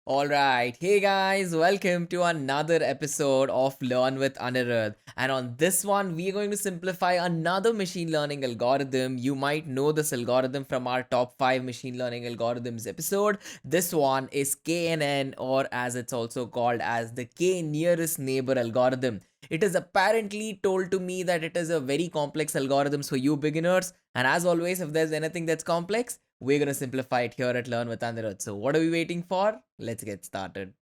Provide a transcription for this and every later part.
Alright, hey guys, welcome to another episode of Learn with Anirudh. And on this one, we are going to simplify another machine learning algorithm. You might know this algorithm from our top 5 machine learning algorithms episode. This one is KNN, or as it's also called as the K nearest neighbor algorithm. It is apparently told to me that it is a very complex algorithm for you beginners. And as always, if there's anything that's complex, we're going to simplify it here at Learn with Anirudh. So, what are we waiting for? Let's get started.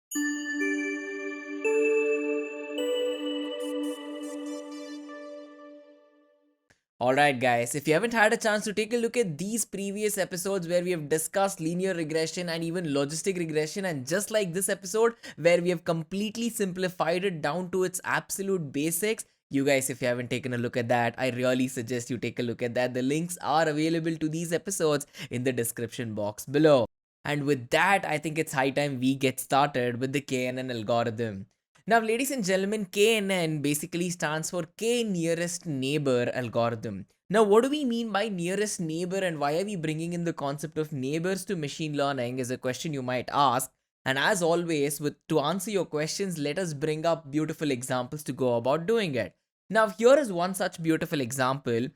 Alright, guys, if you haven't had a chance to take a look at these previous episodes where we have discussed linear regression and even logistic regression, and just like this episode where we have completely simplified it down to its absolute basics, you guys, if you haven't taken a look at that, I really suggest you take a look at that. The links are available to these episodes in the description box below. And with that, I think it's high time we get started with the KNN algorithm. Now, ladies and gentlemen, KNN basically stands for K nearest neighbor algorithm. Now, what do we mean by nearest neighbor and why are we bringing in the concept of neighbors to machine learning is a question you might ask. And as always, to answer your questions, let us bring up beautiful examples to go about doing it. Now, here is one such beautiful example.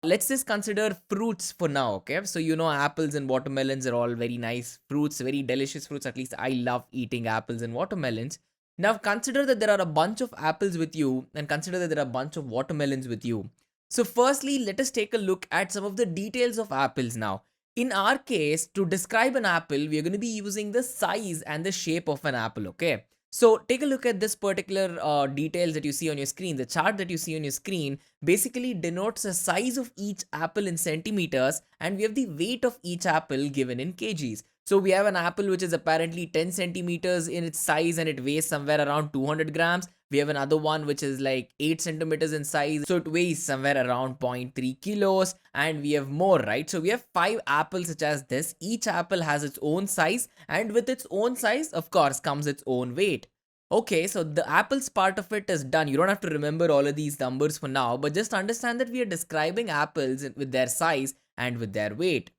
Let's just consider fruits for now, okay? So, apples and watermelons are all very nice fruits, very delicious fruits. At least I love eating apples and watermelons. Now, consider that there are a bunch of apples with you, and consider that there are a bunch of watermelons with you. So, firstly, let us take a look at some of the details of apples now. In our case, to describe an apple, we are going to be using the size and the shape of an apple, okay? So, take a look at this particular details that you see on your screen. The chart that you see on your screen basically denotes the size of each apple in centimeters, and we have the weight of each apple given in kgs. So we have an apple which is apparently 10 centimeters in its size and it weighs somewhere around 200 grams. We have another one which is like 8 centimeters in size, so it weighs somewhere around zero point 0.3 kilos, and we have more, right? So we have 5 apples such as this. Each apple has its own size, and with its own size, of course, comes its own weight. Okay, so the apples part of it is done. You don't have to remember all of these numbers for now, but just understand that we are describing apples with their size and with their weight.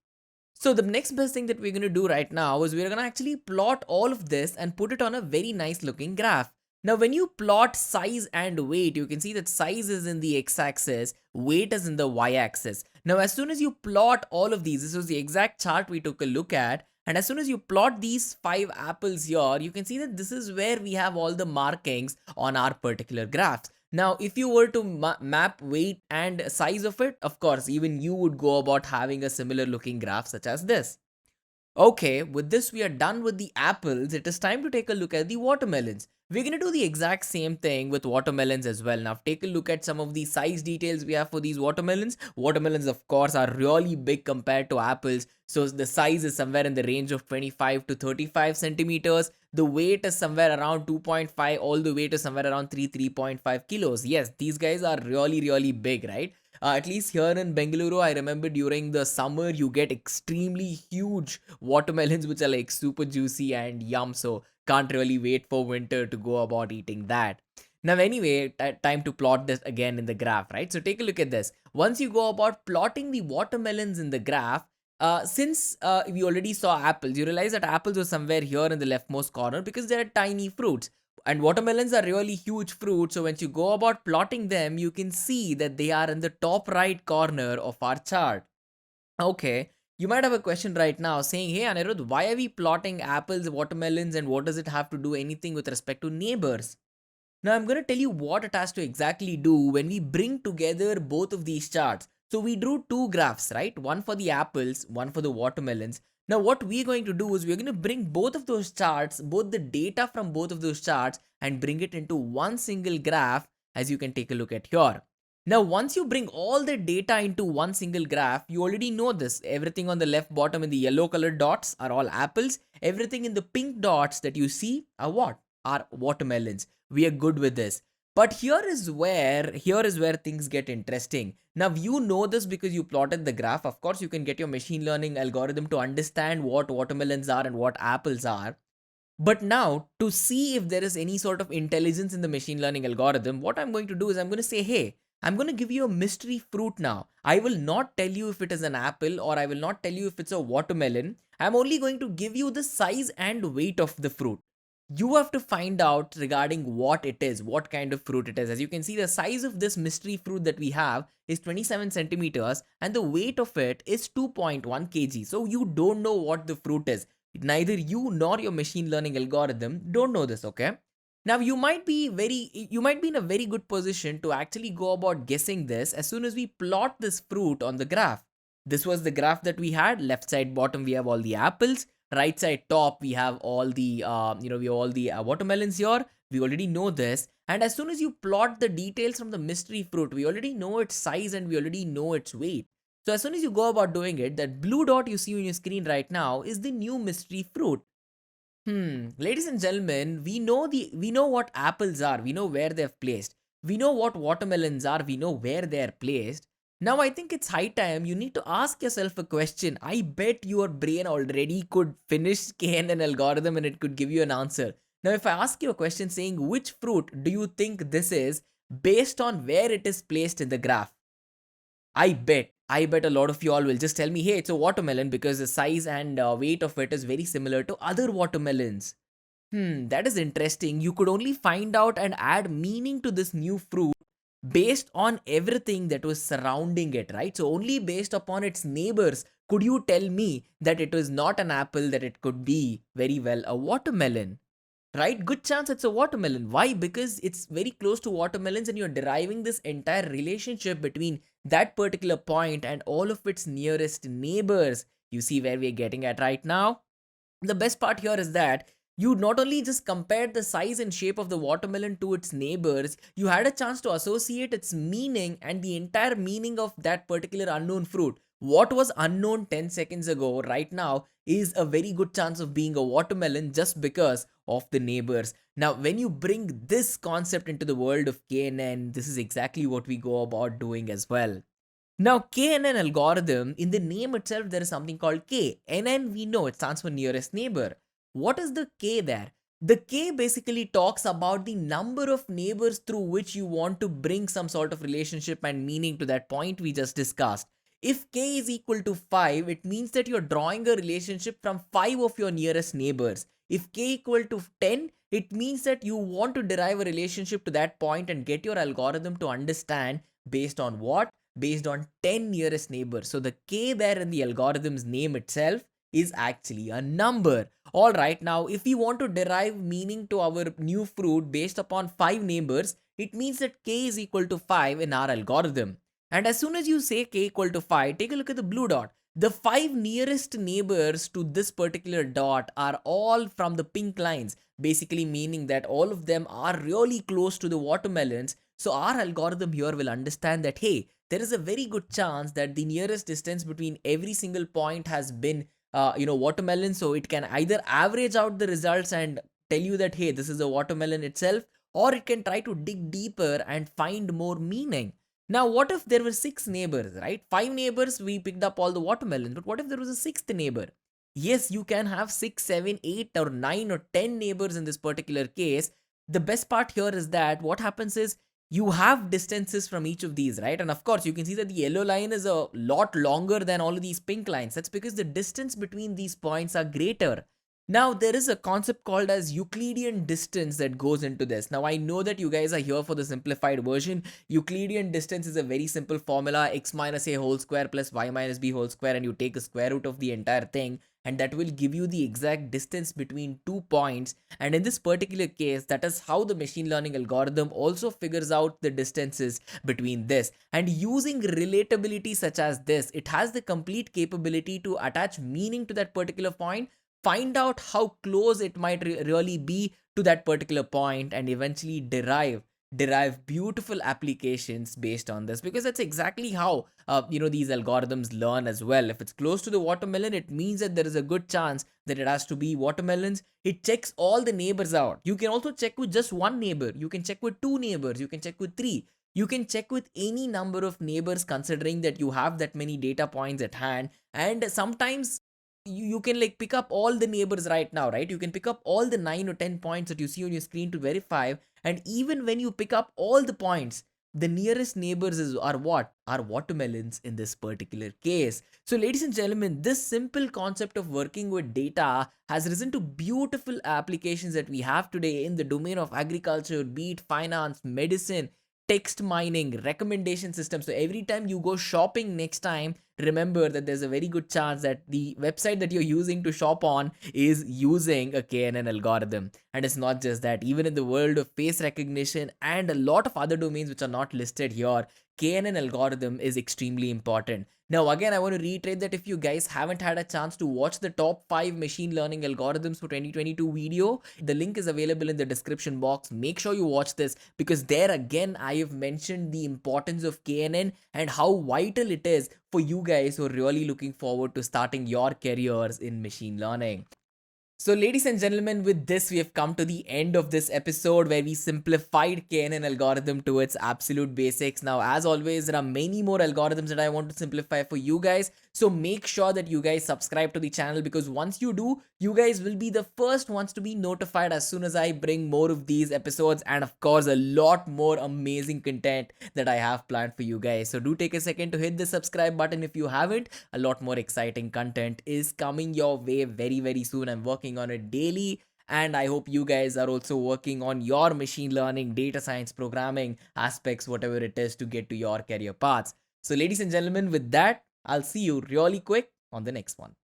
So the next best thing that we're going to do right now is we're going to actually plot all of this and put it on a very nice looking graph. Now when you plot size and weight, you can see that size is in the x-axis, weight is in the y-axis. Now as soon as you plot all of these, this was the exact chart we took a look at, and as soon as you plot these 5 apples here, you can see that this is where we have all the markings on our particular graphs. Now, if you were to map weight and size of it, of course, even you would go about having a similar looking graph such as this. Okay, with this we are done with the apples. It is time to take a look at the watermelons. We're going to do the exact same thing with watermelons as well. Now take a look at some of the size details we have for these watermelons. Watermelons of course are really big compared to apples. So the size is somewhere in the range of 25 to 35 centimeters. The weight is somewhere around 2.5 all the way to somewhere around 3.5 kilos. Yes, these guys are really big, right? At least here in Bengaluru, I remember during the summer, you get extremely huge watermelons, which are like super juicy and yum. So, can't really wait for winter to go about eating that. Now, anyway, time to plot this again in the graph, right? So, take a look at this. Once you go about plotting the watermelons in the graph, since we already saw apples, you realize that apples were somewhere here in the leftmost corner because they are tiny fruits. And watermelons are really huge fruits, so once you go about plotting them, you can see that they are in the top right corner of our chart. Okay, you might have a question right now saying, hey Anirudh, why are we plotting apples, watermelons, and what does it have to do anything with respect to neighbors? Now I'm going to tell you what it has to exactly do when we bring together both of these charts. So we drew two graphs, right? One for the apples, one for the watermelons. Now what we're going to do is we're going to bring both of those charts, both the data from both of those charts, and bring it into one single graph, as you can take a look at here. Now once you bring all the data into one single graph, you already know this. Everything on the left bottom in the yellow colored dots are all apples. Everything in the pink dots that you see are what? Are watermelons. We are good with this. But here is where things get interesting. Now you know this because you plotted the graph. Of course, you can get your machine learning algorithm to understand what watermelons are and what apples are. But now, to see if there is any sort of intelligence in the machine learning algorithm, what I'm going to do is I'm going to say, hey, I'm going to give you a mystery fruit now. I will not tell you if it is an apple or I will not tell you if it's a watermelon. I'm only going to give you the size and weight of the fruit. You have to find out regarding what it is, what kind of fruit it is. As you can see, the size of this mystery fruit that we have is 27 centimeters and the weight of it is 2.1 kg. So you don't know what the fruit is. Neither you nor your machine learning algorithm don't know this, okay? Now you might be in a very good position to actually go about guessing this as soon as we plot this fruit on the graph. This was the graph that we had. Left side bottom we have all the apples, right side top we have all the we have all the watermelons here. We already know this, and as soon as you plot the details from the mystery fruit, we already know its size and we already know its weight. So as soon as you go about doing it, that blue dot you see on your screen right now is the new mystery fruit. Ladies and gentlemen, we know what apples are. We know where they're placed. We know what watermelons are. We know where they're placed. Now I think it's high time you need to ask yourself a question. I bet your brain already could finish KNN algorithm and it could give you an answer. Now if I ask you a question saying which fruit do you think this is based on where it is placed in the graph? I bet a lot of you all will just tell me, hey, it's a watermelon because the size and weight of it is very similar to other watermelons. That is interesting. You could only find out and add meaning to this new fruit based on everything that was surrounding it, right? So, only based upon its neighbors could you tell me that it was not an apple, that it could be very well a watermelon. Right? Good chance it's a watermelon. Why? Because it's very close to watermelons and you're deriving this entire relationship between that particular point and all of its nearest neighbors. You see where we're getting at right now? The best part here is that you not only just compared the size and shape of the watermelon to its neighbors, you had a chance to associate its meaning and the entire meaning of that particular unknown fruit. What was unknown 10 seconds ago, right now, is a very good chance of being a watermelon just because of the neighbors. Now, when you bring this concept into the world of KNN, this is exactly what we go about doing as well. Now, KNN algorithm, in the name itself, there is something called K. NN, we know it stands for nearest neighbor. What is the K there? The K basically talks about the number of neighbors through which you want to bring some sort of relationship and meaning to that point we just discussed. If K is equal to 5, it means that you're drawing a relationship from 5 of your nearest neighbors. If K equal to 10, it means that you want to derive a relationship to that point and get your algorithm to understand based on what? Based on 10 nearest neighbors. So the K there in the algorithm's name itself is actually a number. All right, now if we want to derive meaning to our new fruit based upon 5 neighbors, it means that K is equal to 5 in our algorithm. And as soon as you say K equal to 5, take a look at the blue dot. The 5 nearest neighbors to this particular dot are all from the pink lines, basically meaning that all of them are really close to the watermelons. So our algorithm here will understand that, hey, there is a very good chance that the nearest distance between every single point has been watermelon. So it can either average out the results and tell you that, hey, this is a watermelon itself, or it can try to dig deeper and find more meaning. Now what if there were 6 neighbors, right? 5 neighbors, we picked up all the watermelons, but what if there was a 6th neighbor? Yes, you can have 6, 7, 8 or 9 or 10 neighbors in this particular case. The best part here is that what happens is you have distances from each of these, right? And of course, you can see that the yellow line is a lot longer than all of these pink lines. That's because the distance between these points are greater. Now, there is a concept called as Euclidean distance that goes into this. Now, I know that you guys are here for the simplified version. Euclidean distance is a very simple formula, x minus a whole square plus y minus b whole square, and you take a square root of the entire thing, and that will give you the exact distance between 2 points. And in this particular case, that is how the machine learning algorithm also figures out the distances between this. And using relatability such as this, it has the complete capability to attach meaning to that particular point, find out how close it might really be to that particular point, and eventually derive beautiful applications based on this, because that's exactly how these algorithms learn as well. If it's close to the watermelon, it means that there is a good chance that it has to be watermelons. It checks all the neighbors out. You can also check with just one neighbor, you can check with 2 neighbors, you can check with 3, you can check with any number of neighbors, considering that you have that many data points at hand. And sometimes you can like pick up all the neighbors right now, right? You can pick up all the 9 or 10 points that you see on your screen to verify. And even when you pick up all the points, the nearest neighbors are what? Are watermelons in this particular case. So, ladies and gentlemen, this simple concept of working with data has risen to beautiful applications that we have today in the domain of agriculture, be it finance, medicine, text mining, recommendation systems. So every time you go shopping next time, remember that there's a very good chance that the website that you're using to shop on is using a KNN algorithm. And it's not just that, even in the world of face recognition and a lot of other domains which are not listed here, KNN algorithm is extremely important. Now, again, I want to reiterate that if you guys haven't had a chance to watch the top 5 machine learning algorithms for 2022 video, the link is available in the description box. Make sure you watch this, because there again, I have mentioned the importance of KNN and how vital it is for you guys who are really looking forward to starting your careers in machine learning. So, ladies and gentlemen, with this, we have come to the end of this episode where we simplified KNN algorithm to its absolute basics. Now, as always, there are many more algorithms that I want to simplify for you guys. So, make sure that you guys subscribe to the channel, because once you do, you guys will be the first ones to be notified as soon as I bring more of these episodes, and of course, a lot more amazing content that I have planned for you guys. So, do take a second to hit the subscribe button if you haven't. A lot more exciting content is coming your way very, very soon. I'm working on it daily, and I hope you guys are also working on your machine learning, data science, programming aspects, whatever it is, to get to your career paths. So, ladies and gentlemen, with that, I'll see you really quick on the next one.